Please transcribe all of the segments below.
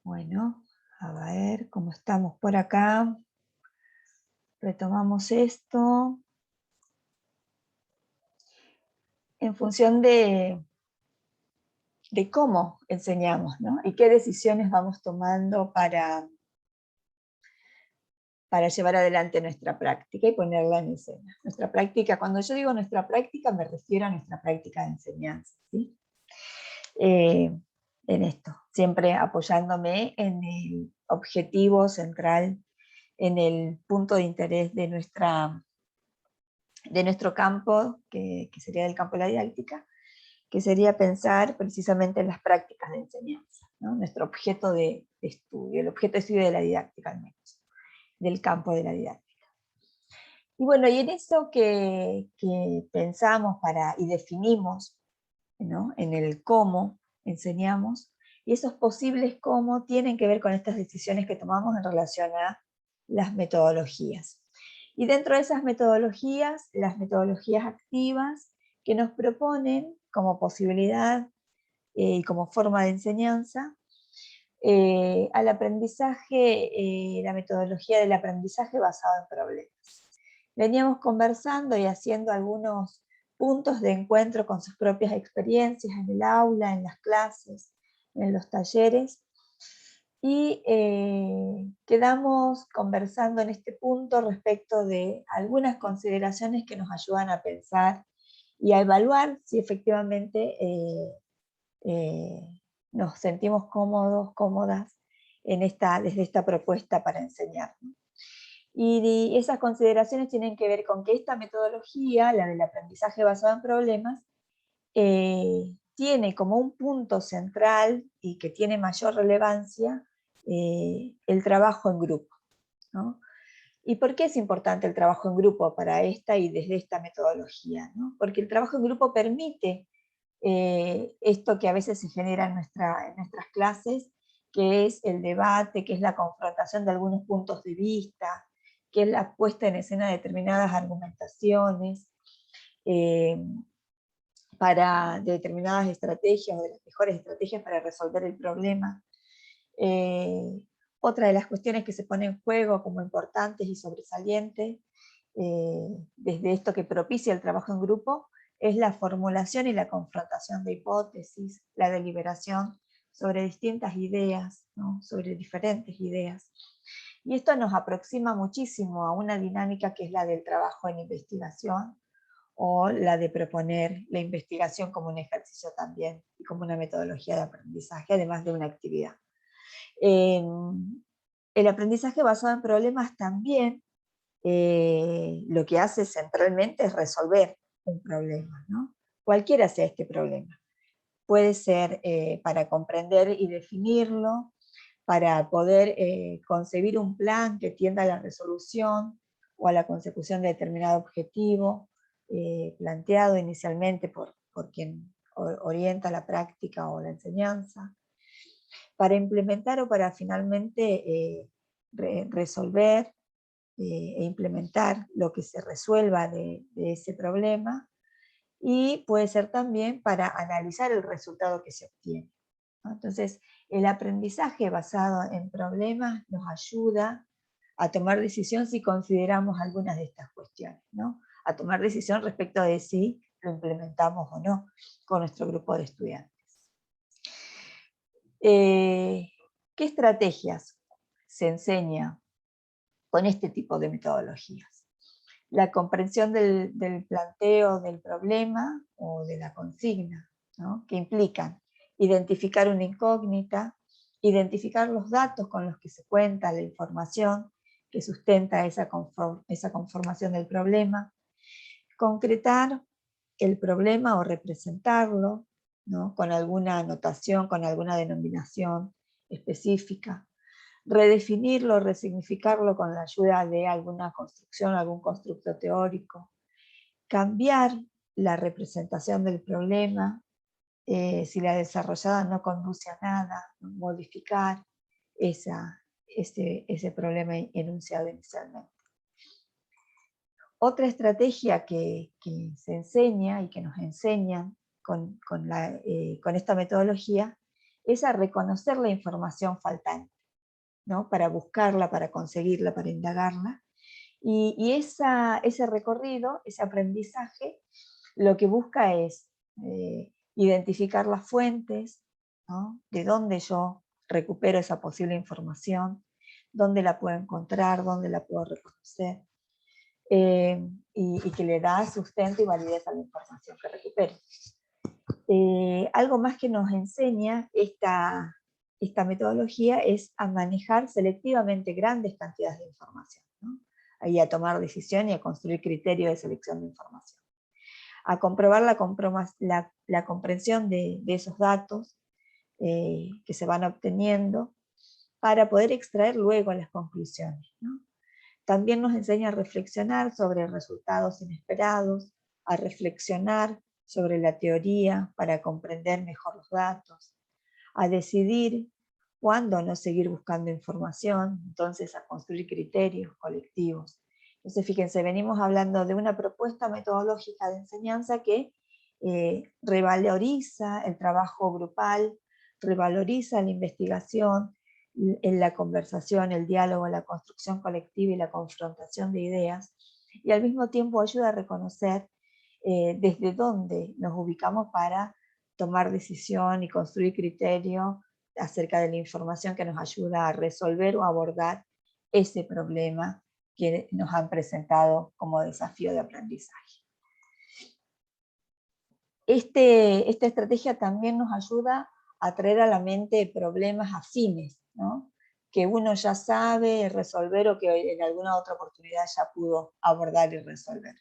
Bueno, a ver cómo estamos por acá. Retomamos esto. En función de cómo enseñamos, ¿no? Y qué decisiones vamos tomando para llevar adelante nuestra práctica y ponerla en escena. Nuestra práctica, cuando yo digo nuestra práctica, me refiero a nuestra práctica de enseñanza, ¿sí? En esto, siempre apoyándome en el objetivo central, en el punto de interés de nuestro campo, que sería el campo de la didáctica, que sería pensar precisamente en las prácticas de enseñanza, ¿no? Nuestro objeto de estudio, el objeto de estudio de la didáctica al menos, del campo de la didáctica. Y bueno, y en eso que pensamos y definimos, ¿no? En el cómo enseñamos, y esos posibles cómo tienen que ver con estas decisiones que tomamos en relación a las metodologías. Y dentro de esas metodologías, las metodologías activas que nos proponen como posibilidad y como forma de enseñanza, al aprendizaje, la metodología del aprendizaje basado en problemas. Veníamos conversando y haciendo algunos puntos de encuentro con sus propias experiencias en el aula, en las clases, en los talleres, y quedamos conversando en este punto respecto de algunas consideraciones que nos ayudan a pensar y a evaluar si efectivamente nos sentimos cómodos, cómodas desde esta propuesta para enseñar, ¿no? Y esas consideraciones tienen que ver con que esta metodología, la del aprendizaje basado en problemas, tiene como un punto central y que tiene mayor relevancia el trabajo en grupo, ¿no? ¿Y por qué es importante el trabajo en grupo para esta y desde esta metodología, ¿no? Porque el trabajo en grupo permite esto que a veces se genera en nuestras clases, que es el debate, que es la confrontación de algunos puntos de vista, que es la puesta en escena de determinadas argumentaciones, eh, de determinadas estrategias, o de las mejores estrategias para resolver el problema. Otra de las cuestiones que se pone en juego como importantes y sobresalientes, desde esto que propicia el trabajo en grupo, es la formulación y la confrontación de hipótesis, la deliberación sobre distintas ideas, ¿no? Sobre diferentes ideas. Y esto nos aproxima muchísimo a una dinámica que es la del trabajo en investigación, o la de proponer la investigación como un ejercicio también y como una metodología de aprendizaje, además de una actividad. El aprendizaje basado en problemas también lo que hace centralmente es resolver un problema, ¿no? Cualquiera sea este problema. Puede ser para comprender y definirlo, para poder concebir un plan que tienda a la resolución o a la consecución de determinado objetivo, planteado inicialmente por quien orienta la práctica o la enseñanza, para implementar o para finalmente resolver e implementar lo que se resuelva de ese problema, y puede ser también para analizar el resultado que se obtiene, ¿no? Entonces, el aprendizaje basado en problemas nos ayuda a tomar decisión si consideramos algunas de estas cuestiones, ¿no? A tomar decisión respecto de si lo implementamos o no con nuestro grupo de estudiantes. ¿Qué estrategias se enseña con este tipo de metodologías? La comprensión del planteo del problema o de la consigna, ¿no? Que implican identificar una incógnita, identificar los datos con los que se cuenta, la información que sustenta esa conformación del problema, concretar el problema o representarlo, ¿no? Con alguna anotación, con alguna denominación específica, redefinirlo, resignificarlo con la ayuda de alguna construcción, algún constructo teórico, cambiar la representación del problema, si la desarrollada no conduce a nada, modificar ese problema enunciado inicialmente. Otra estrategia que se enseña y que nos enseñan con esta metodología es a reconocer la información faltante, ¿no? Para buscarla, para conseguirla, para indagarla. Y ese recorrido, ese aprendizaje, lo que busca es identificar las fuentes, ¿no? De dónde yo recupero esa posible información, dónde la puedo encontrar, dónde la puedo reconocer, y que le da sustento y validez a la información que recupero. Algo más que nos enseña esta metodología es a manejar selectivamente grandes cantidades de información, ¿no? Y a tomar decisiones y a construir criterios de selección de información. A comprobar la comprensión de esos datos que se van obteniendo para poder extraer luego las conclusiones, ¿no? También nos enseña a reflexionar sobre resultados inesperados, a reflexionar sobre la teoría para comprender mejor los datos, a decidir cuándo no seguir buscando información, entonces a construir criterios colectivos. Entonces, fíjense, venimos hablando de una propuesta metodológica de enseñanza que revaloriza el trabajo grupal, revaloriza la investigación, en la conversación, el diálogo, la construcción colectiva y la confrontación de ideas, y al mismo tiempo ayuda a reconocer desde dónde nos ubicamos para tomar decisión y construir criterio acerca de la información que nos ayuda a resolver o abordar ese problema que nos han presentado como desafío de aprendizaje. Esta estrategia también nos ayuda a traer a la mente problemas afines, ¿no? Que uno ya sabe resolver o que en alguna otra oportunidad ya pudo abordar y resolver.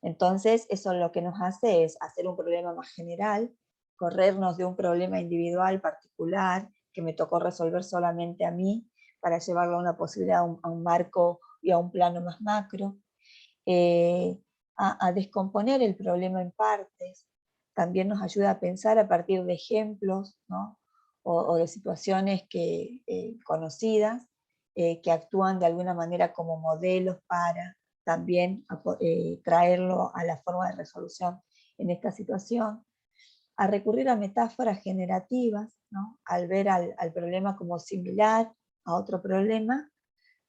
Entonces, eso lo que nos hace es hacer un problema más general, corrernos de un problema individual particular que me tocó resolver solamente a mí, para llevarlo a una posibilidad, a un marco y a un plano más macro, a descomponer el problema en partes. También nos ayuda a pensar a partir de ejemplos, ¿no? o de situaciones conocidas, que actúan de alguna manera como modelos para también traerlo a la forma de resolución en esta situación, a recurrir a metáforas generativas, ¿no? Al ver al problema como similar a otro problema,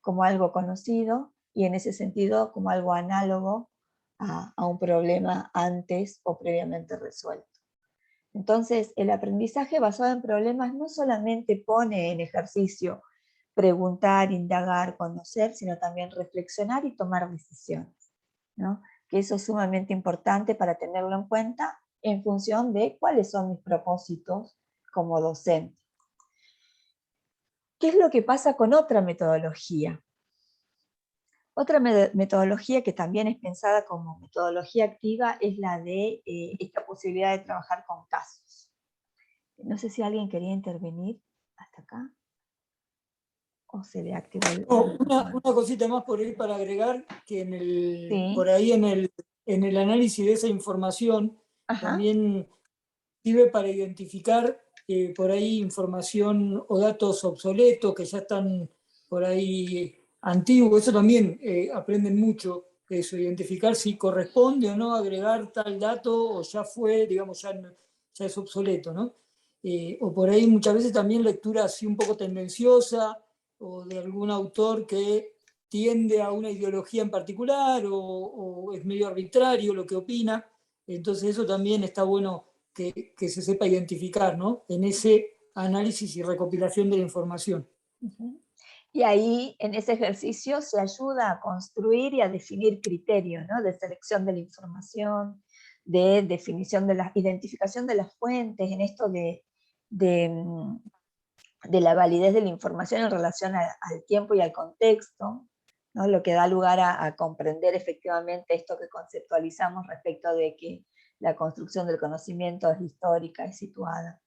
como algo conocido, y en ese sentido como algo análogo a un problema antes o previamente resuelto. Entonces, el aprendizaje basado en problemas no solamente pone en ejercicio preguntar, indagar, conocer, sino también reflexionar y tomar decisiones, ¿no? Que eso es sumamente importante para tenerlo en cuenta en función de cuáles son mis propósitos como docente. ¿Qué es lo que pasa con otra metodología? Otra metodología que también es pensada como metodología activa es la de esta posibilidad de trabajar con casos. No sé si alguien quería intervenir hasta acá. ¿O se le activó el... Una cosita más por ahí para agregar, que Sí. por ahí en el análisis de esa información, Ajá. también sirve para identificar por ahí información o datos obsoletos que ya están por ahí antiguos. Eso también aprenden mucho, eso, identificar si corresponde o no agregar tal dato o ya fue, digamos, ya es obsoleto, ¿no? O por ahí muchas veces también lectura así un poco tendenciosa o de algún autor que tiende a una ideología en particular o es medio arbitrario lo que opina. Entonces eso también está bueno que se sepa identificar, ¿no? En ese análisis y recopilación de la información. Uh-huh. Y ahí, en ese ejercicio, se ayuda a construir y a definir criterios, ¿no? De selección de la información, de definición de la identificación de las fuentes, en esto de la validez de la información en relación al tiempo y al contexto, ¿no? Lo que da lugar a comprender efectivamente esto que conceptualizamos respecto de que la construcción del conocimiento es histórica, es situada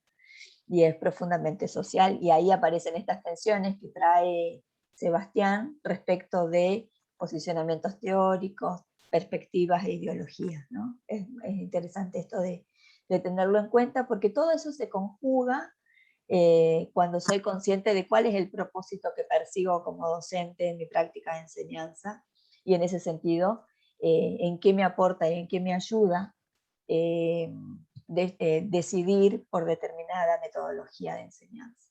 y es profundamente social, y ahí aparecen estas tensiones que trae Sebastián respecto de posicionamientos teóricos, perspectivas e ideologías, ¿no? Es interesante esto de tenerlo en cuenta, porque todo eso se conjuga cuando soy consciente de cuál es el propósito que persigo como docente en mi práctica de enseñanza, y en ese sentido, en qué me aporta y en qué me ayuda decidir por determinadas determinada metodología de enseñanza.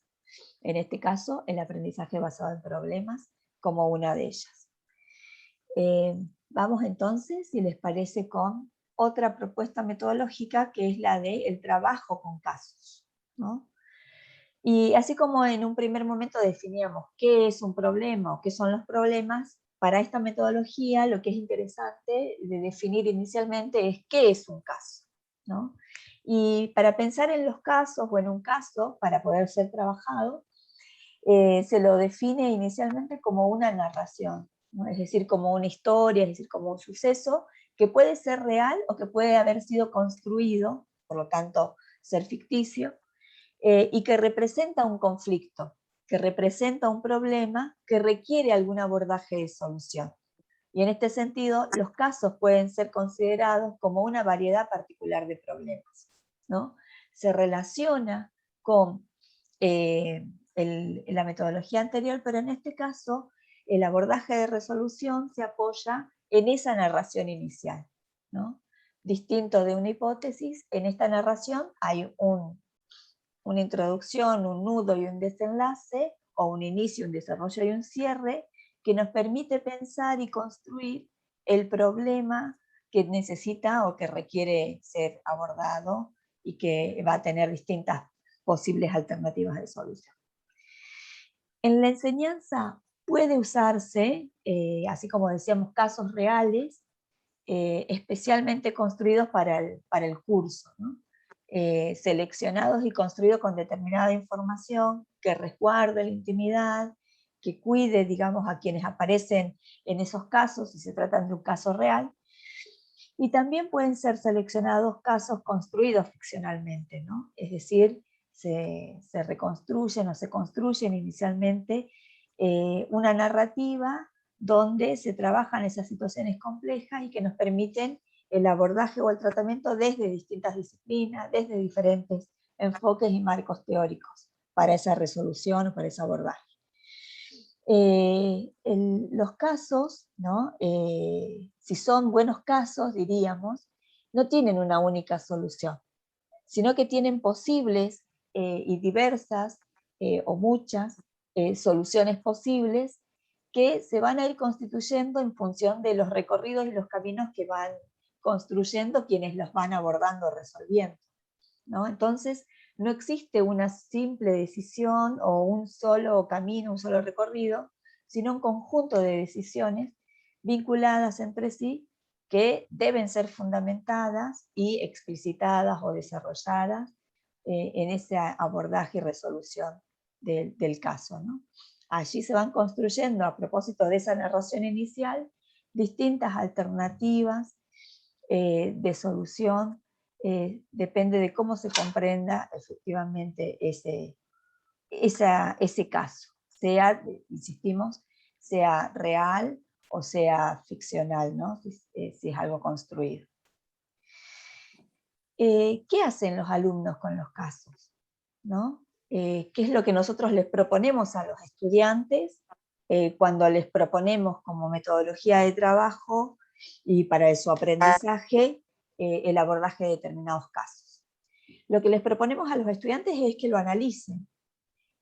En este caso, el aprendizaje basado en problemas como una de ellas. Vamos entonces, si les parece, con otra propuesta metodológica, que es la del trabajo con casos, ¿no? Y así como en un primer momento definíamos qué es un problema o qué son los problemas, para esta metodología lo que es interesante de definir inicialmente es qué es un caso, ¿no? Y para pensar en los casos o en un caso, para poder ser trabajado, se lo define inicialmente como una narración, ¿no? Es decir, como una historia, es decir, como un suceso que puede ser real o que puede haber sido construido, por lo tanto ser ficticio, y que representa un conflicto, que representa un problema que requiere algún abordaje de solución. Y en este sentido, los casos pueden ser considerados como una variedad particular de problemas, ¿no? Se relaciona con la metodología anterior, pero en este caso el abordaje de resolución se apoya en esa narración inicial, ¿no? Distinto de una hipótesis, en esta narración hay una introducción, un nudo y un desenlace, o un inicio, un desarrollo y un cierre, que nos permite pensar y construir el problema que necesita o que requiere ser abordado y que va a tener distintas posibles alternativas de solución. En la enseñanza puede usarse, así como decíamos, casos reales, especialmente construidos para el curso, ¿no? Seleccionados y construidos con determinada información que resguarde la intimidad, que cuide, digamos, a quienes aparecen en esos casos, si se tratan de un caso real, y también pueden ser seleccionados casos construidos ficcionalmente, ¿no? Es decir, se reconstruyen o se construyen inicialmente una narrativa donde se trabajan esas situaciones complejas y que nos permiten el abordaje o el tratamiento desde distintas disciplinas, desde diferentes enfoques y marcos teóricos para esa resolución o para ese abordaje. Los casos, ¿no? Si son buenos casos, diríamos, no tienen una única solución, sino que tienen posibles y diversas o muchas soluciones posibles que se van a ir constituyendo en función de los recorridos y los caminos que van construyendo quienes los van abordando o resolviendo, ¿no? Entonces, no existe una simple decisión o un solo camino, un solo recorrido, sino un conjunto de decisiones vinculadas entre sí que deben ser fundamentadas y explicitadas o desarrolladas en ese abordaje y resolución del caso, ¿no? Allí se van construyendo, a propósito de esa narración inicial, distintas alternativas de solución, depende de cómo se comprenda efectivamente ese caso, sea, insistimos, sea real o sea ficcional, ¿no? Si es algo construido. ¿Qué hacen los alumnos con los casos? ¿No? ¿Qué es lo que nosotros les proponemos a los estudiantes cuando les proponemos como metodología de trabajo y para su aprendizaje el abordaje de determinados casos? Lo que les proponemos a los estudiantes es que lo analicen,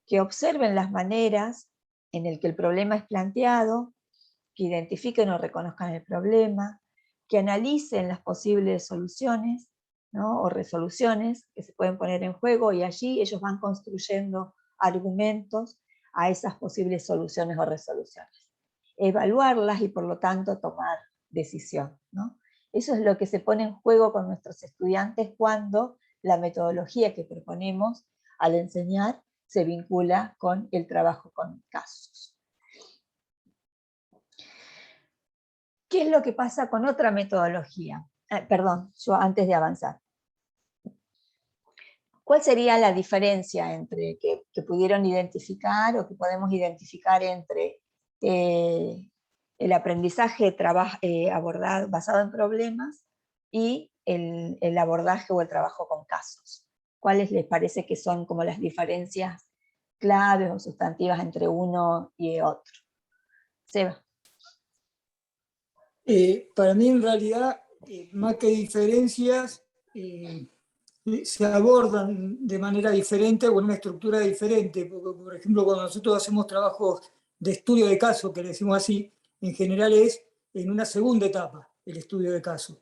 que observen las maneras en las que el problema es planteado, que identifiquen o reconozcan el problema, que analicen las posibles soluciones, ¿no? O resoluciones que se pueden poner en juego, y allí ellos van construyendo argumentos a esas posibles soluciones o resoluciones. Evaluarlas y por lo tanto tomar decisión, ¿no? Eso es lo que se pone en juego con nuestros estudiantes cuando la metodología que proponemos al enseñar se vincula con el trabajo con casos. ¿Qué es lo que pasa con otra metodología? Perdón, yo antes de avanzar. ¿Cuál sería la diferencia entre que pudieron identificar o que podemos identificar entre el aprendizaje basado en problemas y el abordaje o el trabajo con casos? ¿Cuáles les parece que son como las diferencias claves o sustantivas entre uno y otro? Seba. Para mí, en realidad, más que diferencias, se abordan de manera diferente o en una estructura diferente. Porque, por ejemplo, cuando nosotros hacemos trabajos de estudio de caso, que le decimos así, en general es en una segunda etapa el estudio de caso.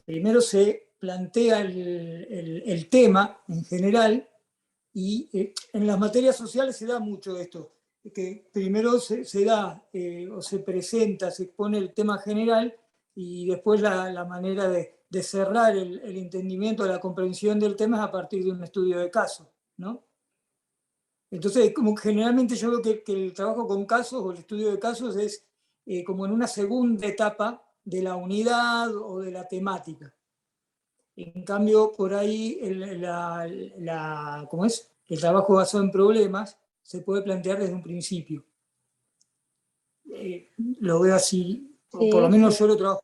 Primero se plantea el tema en general y en las materias sociales se da mucho esto, que primero se da o se presenta, se expone el tema general y después la manera de cerrar el entendimiento, la comprensión del tema es a partir de un estudio de caso, ¿no? Entonces, como que generalmente yo veo que el trabajo con casos o el estudio de casos es como en una segunda etapa de la unidad o de la temática. En cambio, por ahí ¿cómo es? El trabajo basado en problemas se puede plantear desde un principio. Lo veo así, o por lo Sí, menos sí. yo lo trabajo.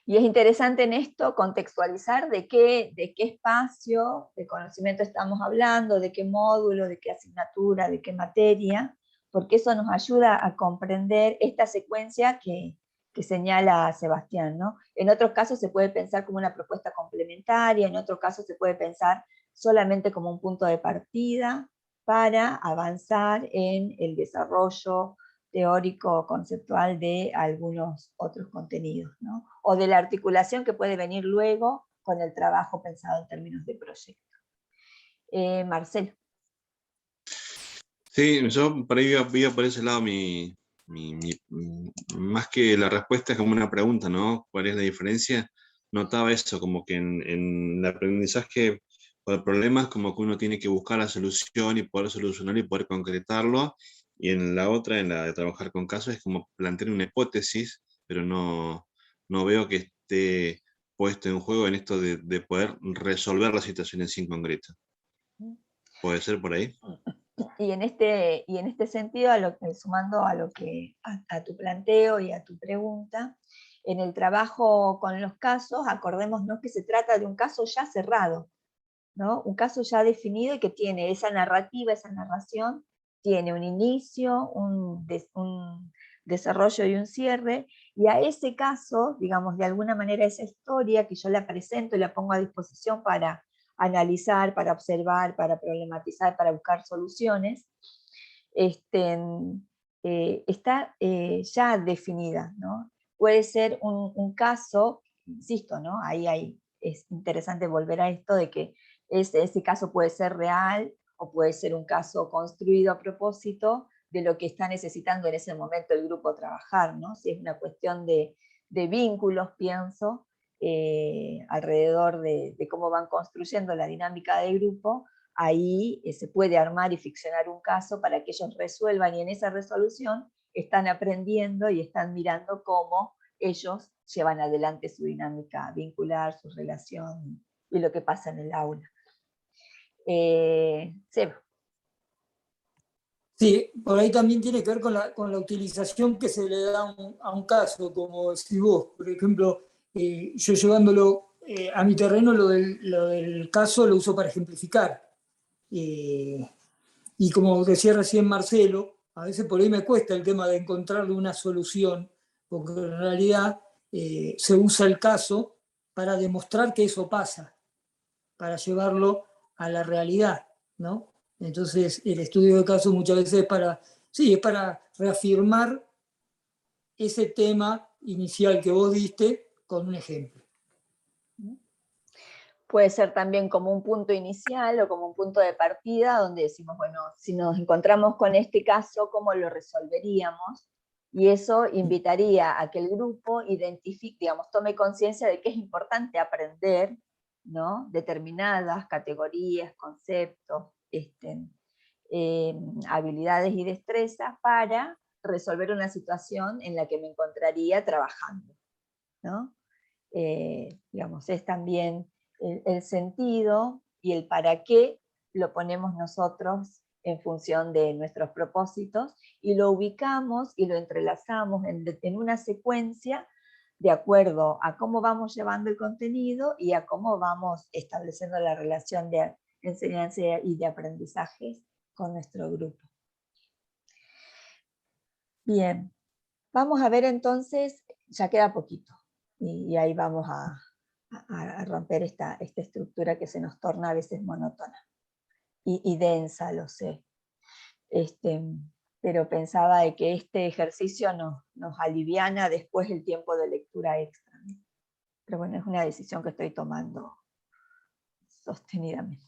Y es interesante en esto contextualizar de qué espacio de conocimiento estamos hablando, de qué módulo, de qué asignatura, de qué materia, porque eso nos ayuda a comprender esta secuencia que señala Sebastián, ¿no? En otros casos se puede pensar como una propuesta complementaria, en otros casos se puede pensar solamente como un punto de partida para avanzar en el desarrollo teórico conceptual de algunos otros contenidos, ¿no? O de la articulación que puede venir luego con el trabajo pensado en términos de proyecto. Marcelo. Sí, yo por ahí iba por ese lado más que la respuesta es como una pregunta, ¿no? ¿Cuál es la diferencia? Notaba eso, como que en el aprendizaje por problemas, como que uno tiene que buscar la solución y poder solucionar y poder concretarlo, y en la otra, en la de trabajar con casos, es como plantear una hipótesis, pero no veo que esté puesto en juego en esto de poder resolver la situación en sí en concreto. ¿Puede ser por ahí? Y en este sentido, sumando a tu planteo y a tu pregunta, en el trabajo con los casos, acordémonos que se trata de un caso ya cerrado, ¿no? Un caso ya definido y que tiene esa narrativa, esa narración, tiene un inicio, un desarrollo y un cierre, y a ese caso, digamos, de alguna manera esa historia que yo la presento y la pongo a disposición para analizar, para observar, para problematizar, para buscar soluciones, está ya definida, ¿no? Puede ser un caso, insisto, ¿no? Es interesante volver a esto de que ese caso puede ser real o puede ser un caso construido a propósito de lo que está necesitando en ese momento el grupo trabajar, ¿no? Si es una cuestión de vínculos, pienso, alrededor de cómo van construyendo la dinámica del grupo, ahí se puede armar y ficcionar un caso para que ellos resuelvan, y en esa resolución están aprendiendo y están mirando cómo ellos llevan adelante su dinámica vincular, su relación y lo que pasa en el aula. Seba. Sí, por ahí también tiene que ver con la utilización que se le da a un caso, como decís vos. Por ejemplo, yo llevándolo a mi terreno, lo del caso lo uso para ejemplificar. Y como decía recién Marcelo, a veces por ahí me cuesta el tema de encontrarle una solución, porque en realidad se usa el caso para demostrar que eso pasa, para llevarlo a la realidad, ¿no? Entonces, el estudio de caso muchas veces es para reafirmar ese tema inicial que vos diste con un ejemplo. Puede ser también como un punto inicial o como un punto de partida donde decimos, bueno, si nos encontramos con este caso, ¿cómo lo resolveríamos? Y eso invitaría a que el grupo identifique, digamos, tome conciencia de que es importante aprender, ¿no? Determinadas categorías, conceptos, habilidades y destrezas para resolver una situación en la que me encontraría trabajando, ¿no? Digamos, es también el sentido y el para qué lo ponemos nosotros en función de nuestros propósitos, y lo ubicamos y lo entrelazamos en una secuencia de acuerdo a cómo vamos llevando el contenido y a cómo vamos estableciendo la relación de enseñanza y de aprendizaje con nuestro grupo. Bien, vamos a ver entonces, ya queda poquito, y ahí vamos a a romper esta estructura que se nos torna a veces monótona y densa, lo sé. Pero pensaba de que este ejercicio nos aliviana después el tiempo de lectura extra, ¿no? Pero bueno, es una decisión que estoy tomando sostenidamente.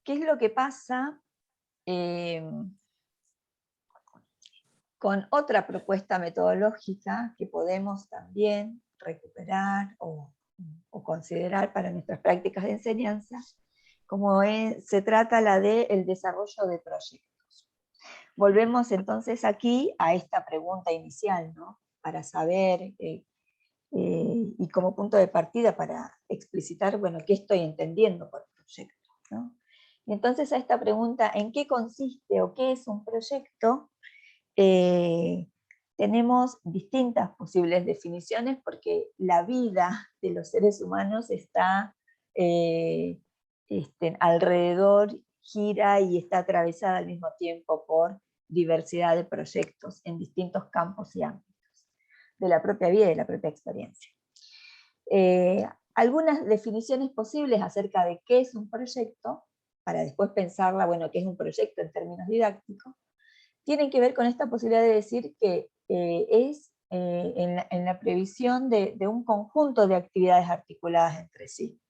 ¿Qué es lo que pasa con otra propuesta metodológica que podemos también recuperar o considerar para nuestras prácticas de enseñanza, como se trata la del desarrollo de proyectos? Volvemos entonces aquí a esta pregunta inicial, ¿no? Para saber, y como punto de partida para explicitar, bueno, qué estoy entendiendo por proyecto, ¿no? Y entonces a esta pregunta, ¿en qué consiste o qué es un proyecto? Tenemos distintas posibles definiciones porque la vida de los seres humanos está alrededor, gira y está atravesada al mismo tiempo por diversidad de proyectos en distintos campos y ámbitos de la propia vida y de la propia experiencia. Algunas definiciones posibles acerca de qué es un proyecto, para después pensarla, bueno, qué es un proyecto en términos didácticos, tienen que ver con esta posibilidad de decir que es en la previsión de un conjunto de actividades articuladas entre sí,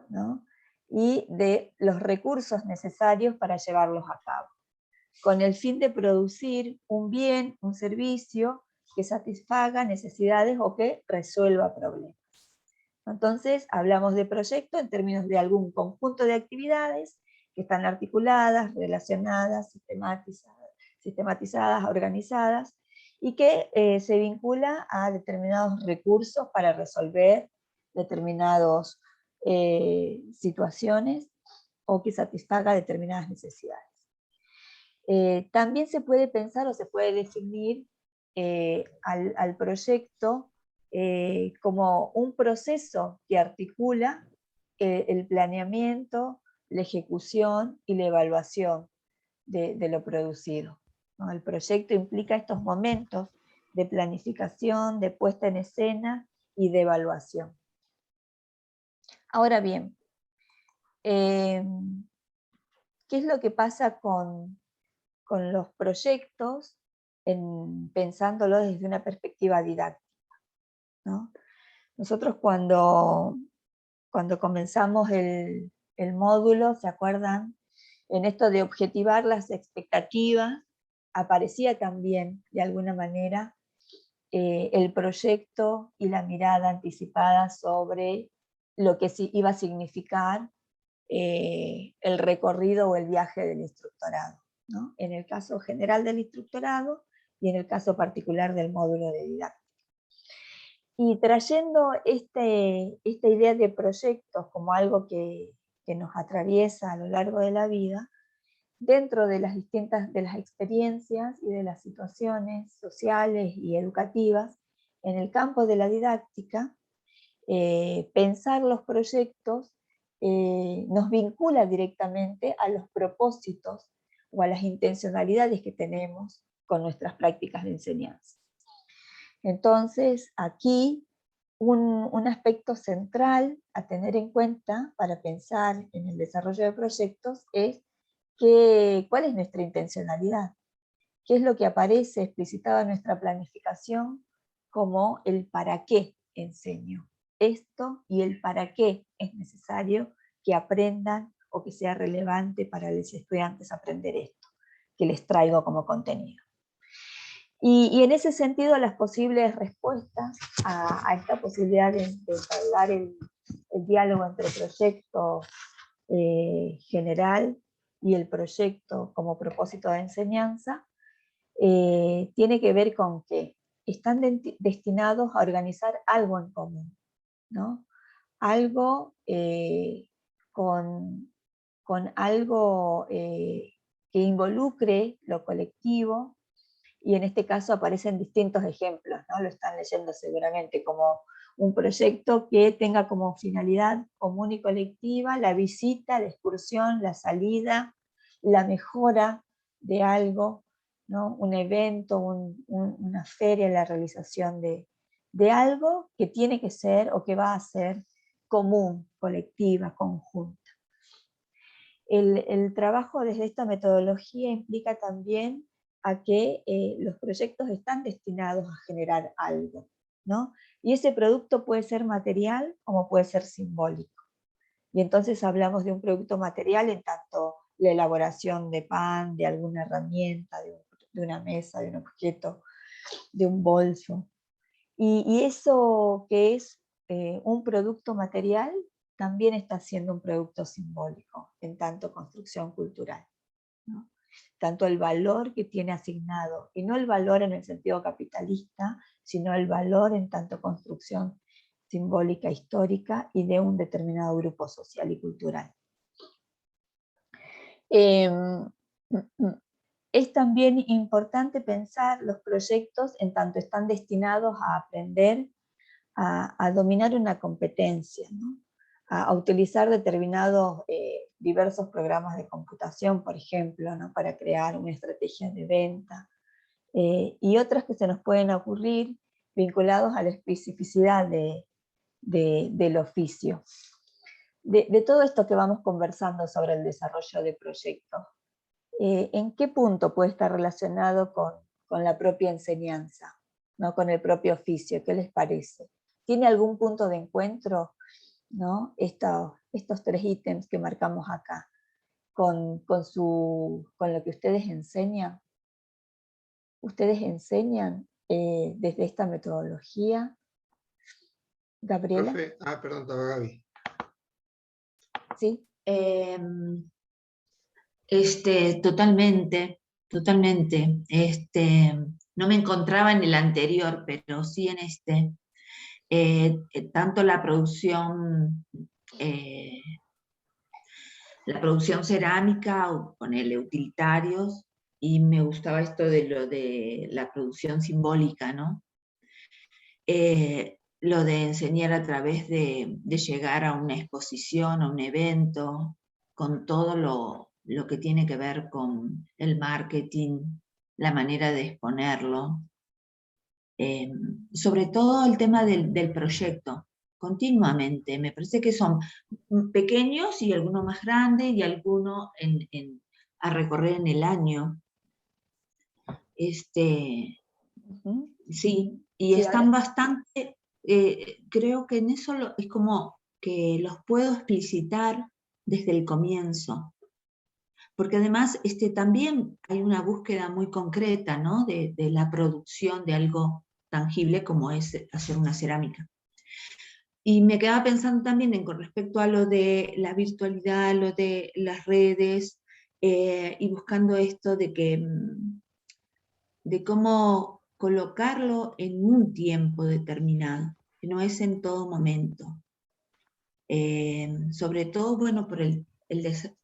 ¿no? Y de los recursos necesarios para llevarlos a cabo, con el fin de producir un bien, un servicio que satisfaga necesidades o que resuelva problemas. Entonces, hablamos de proyecto en términos de algún conjunto de actividades que están articuladas, relacionadas, sistematizadas, organizadas, y que se vincula a determinados recursos para resolver determinadas situaciones o que satisfaga determinadas necesidades. También se puede pensar o se puede definir al proyecto como un proceso que articula el planeamiento, la ejecución y la evaluación de lo producido, ¿no? El proyecto implica estos momentos de planificación, de puesta en escena y de evaluación. Ahora bien, ¿qué es lo que pasa con los proyectos pensándolo desde una perspectiva didáctica, ¿no? Nosotros cuando comenzamos el módulo, ¿se acuerdan? En esto de objetivar las expectativas, aparecía también, de alguna manera, el proyecto y la mirada anticipada sobre lo que iba a significar el recorrido o el viaje del instructorado, ¿no? En el caso general del instructorado y en el caso particular del módulo de didáctica. Y trayendo esta idea de proyectos como algo que nos atraviesa a lo largo de la vida, dentro de las distintas de las experiencias y de las situaciones sociales y educativas, en el campo de la didáctica, pensar los proyectos nos vincula directamente a los propósitos o a las intencionalidades que tenemos con nuestras prácticas de enseñanza. Entonces, aquí un aspecto central a tener en cuenta para pensar en el desarrollo de proyectos es cuál es nuestra intencionalidad, qué es lo que aparece explicitado en nuestra planificación como el para qué enseño esto y el para qué es necesario que aprendan o que sea relevante para los estudiantes aprender esto, que les traigo como contenido. Y en ese sentido, las posibles respuestas a esta posibilidad de entablar el diálogo entre el proyecto general y el proyecto como propósito de enseñanza, tiene que ver con que están destinados a organizar algo en común, ¿no? Algo con algo que involucre lo colectivo, y en este caso aparecen distintos ejemplos, ¿no? Lo están leyendo seguramente, como un proyecto que tenga como finalidad común y colectiva la visita, la excursión, la salida, la mejora de algo, ¿no? Un evento, una feria, la realización de de algo que tiene que ser o que va a ser común, colectiva, conjunta. El trabajo desde esta metodología implica también a que los proyectos están destinados a generar algo, ¿no? Y ese producto puede ser material como puede ser simbólico. Y entonces hablamos de un producto material en tanto la elaboración de pan, de alguna herramienta, de una mesa, de un objeto, de un bolso. Y eso que es un producto material también está siendo un producto simbólico, en tanto construcción cultural, ¿no? Tanto el valor que tiene asignado, y no el valor en el sentido capitalista, sino el valor en tanto construcción simbólica, histórica y de un determinado grupo social y cultural. Es también importante pensar los proyectos en tanto están destinados a aprender a dominar una competencia, ¿no? A utilizar determinados diversos programas de computación, por ejemplo, ¿no? Para crear una estrategia de venta, y otras que se nos pueden ocurrir vinculados a la especificidad del oficio. De todo esto que vamos conversando sobre el desarrollo de proyectos, ¿en qué punto puede estar relacionado con la propia enseñanza, ¿no? Con el propio oficio? ¿Qué les parece? ¿Tiene algún punto de encuentro, ¿no? Estos 3 ítems que marcamos acá, con lo que ustedes enseñan? ¿Ustedes enseñan desde esta metodología? ¿Gabriela? Profe, perdón, estaba Gaby. ¿Sí? Totalmente, totalmente. No me encontraba en el anterior, pero sí en este. Tanto la producción cerámica, o ponerle utilitarios, y me gustaba esto de lo de la producción simbólica, ¿no? Lo de enseñar a través de llegar a una exposición, a un evento, con todo lo que tiene que ver con el marketing, la manera de exponerlo. Sobre todo el tema del proyecto, continuamente. Me parece que son pequeños y algunos más grandes y algunos a recorrer en el año. Sí, y Sí, están ahora. bastante, creo que en eso es como que los puedo explicitar desde el comienzo. Porque además también hay una búsqueda muy concreta, ¿no? de la producción de algo tangible como es hacer una cerámica. Y me quedaba pensando también con respecto a lo de la virtualidad, lo de las redes, y buscando esto de cómo colocarlo en un tiempo determinado, que no es en todo momento. Sobre todo, bueno, por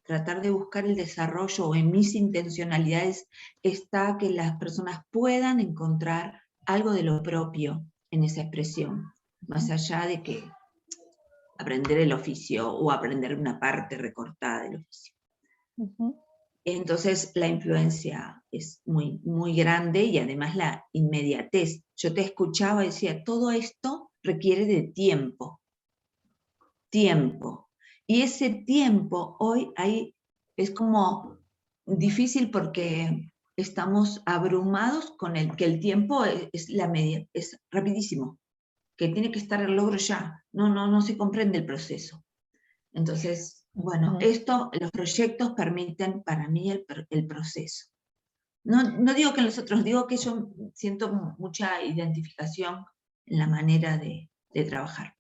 tratar de buscar el desarrollo, o en mis intencionalidades está que las personas puedan encontrar algo de lo propio en esa expresión, más allá de que aprender el oficio o aprender una parte recortada del oficio. Entonces la influencia es muy, muy grande, y además la inmediatez. Yo te escuchaba y decía, todo esto requiere de tiempo. Y ese tiempo hoy es como difícil, porque estamos abrumados con que el tiempo es rapidísimo, que tiene que estar el logro ya, no se comprende el proceso. Entonces, bueno, los proyectos permiten para mí el proceso. No digo que los otros, digo que yo siento mucha identificación en la manera de trabajar.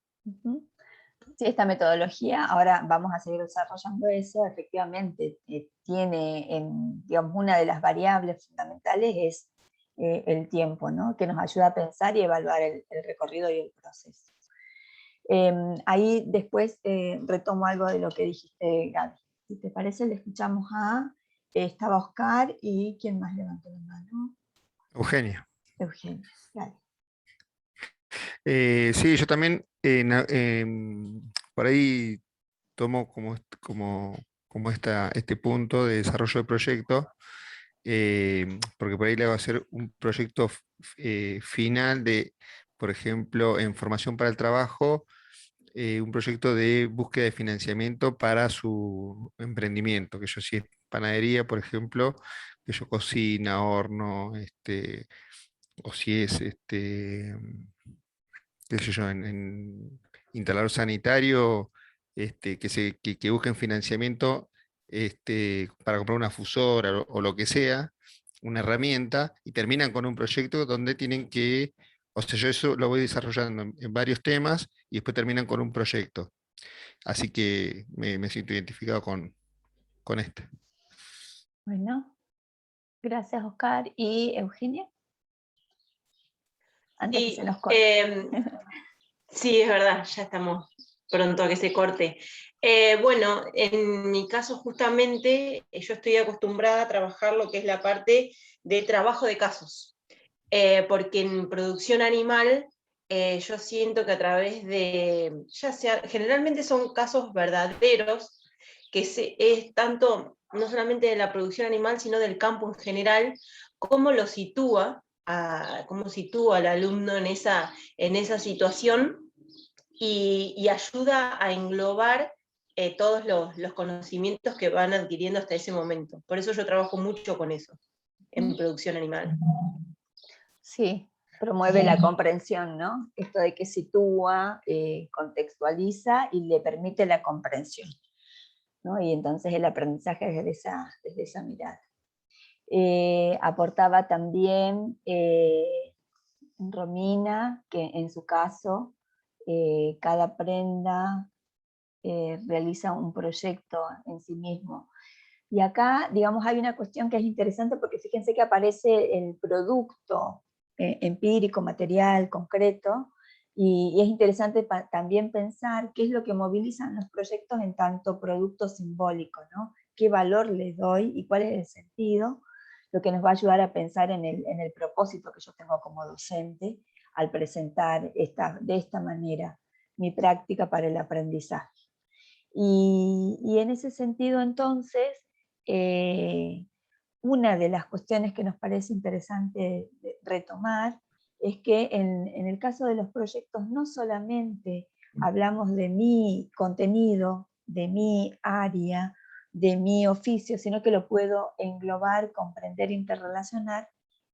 Sí, esta metodología, ahora vamos a seguir desarrollando eso, efectivamente tiene, digamos, una de las variables fundamentales es el tiempo, ¿no? Que nos ayuda a pensar y evaluar el recorrido y el proceso. Ahí después retomo algo de lo que dijiste, Gaby. Si te parece, le escuchamos estaba Oscar, y ¿quién más levantó la mano? Eugenia. Eugenia, dale. Sí, yo también por ahí tomo como este punto de desarrollo de proyecto, porque por ahí le va a ser un proyecto final por ejemplo, en formación para el trabajo, un proyecto de búsqueda de financiamiento para su emprendimiento, que yo si es panadería, por ejemplo, que yo cocina, horno, o si es qué sé yo, en instalador sanitario, que busquen financiamiento para comprar una fusora o lo que sea, una herramienta, y terminan con un proyecto donde tienen que, o sea, yo eso lo voy desarrollando en varios temas y después terminan con un proyecto. Así que me siento identificado con este. Bueno, gracias Oscar. ¿Y Eugenia? Antes que Sí, se nos corte. sí, es verdad, ya estamos pronto a que se corte. Bueno, en mi caso justamente yo estoy acostumbrada a trabajar lo que es la parte de trabajo de casos, porque en producción animal yo siento que a través de, ya sea, generalmente son casos verdaderos, que es tanto, no solamente de la producción animal, sino del campo en general, cómo lo sitúa, cómo sitúa al alumno en esa situación y ayuda a englobar todos los conocimientos que van adquiriendo hasta ese momento. Por eso yo trabajo mucho con eso, en producción animal. Sí, promueve la comprensión, ¿no? Esto de que sitúa, contextualiza y le permite la comprensión, ¿no? Y entonces el aprendizaje desde esa mirada. Aportaba también Romina, que en su caso, cada prenda realiza un proyecto en sí mismo. Y acá, digamos, hay una cuestión que es interesante porque fíjense que aparece el producto empírico, material, concreto, y es interesante también pensar qué es lo que movilizan los proyectos en tanto producto simbólico, ¿no? ¿Qué valor les doy y cuál es el sentido? Lo que nos va a ayudar a pensar en el propósito que yo tengo como docente al presentar de esta manera mi práctica para el aprendizaje. Y en ese sentido, entonces, una de las cuestiones que nos parece interesante retomar es que en el caso de los proyectos no solamente hablamos de mi contenido, de mi área, de mi oficio, sino que lo puedo englobar, comprender, interrelacionar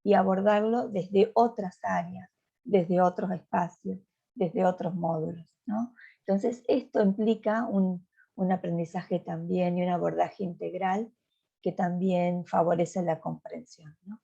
y abordarlo desde otras áreas, desde otros espacios, desde otros módulos, ¿no? Entonces, esto implica un aprendizaje también y un abordaje integral que también favorece la comprensión, ¿no?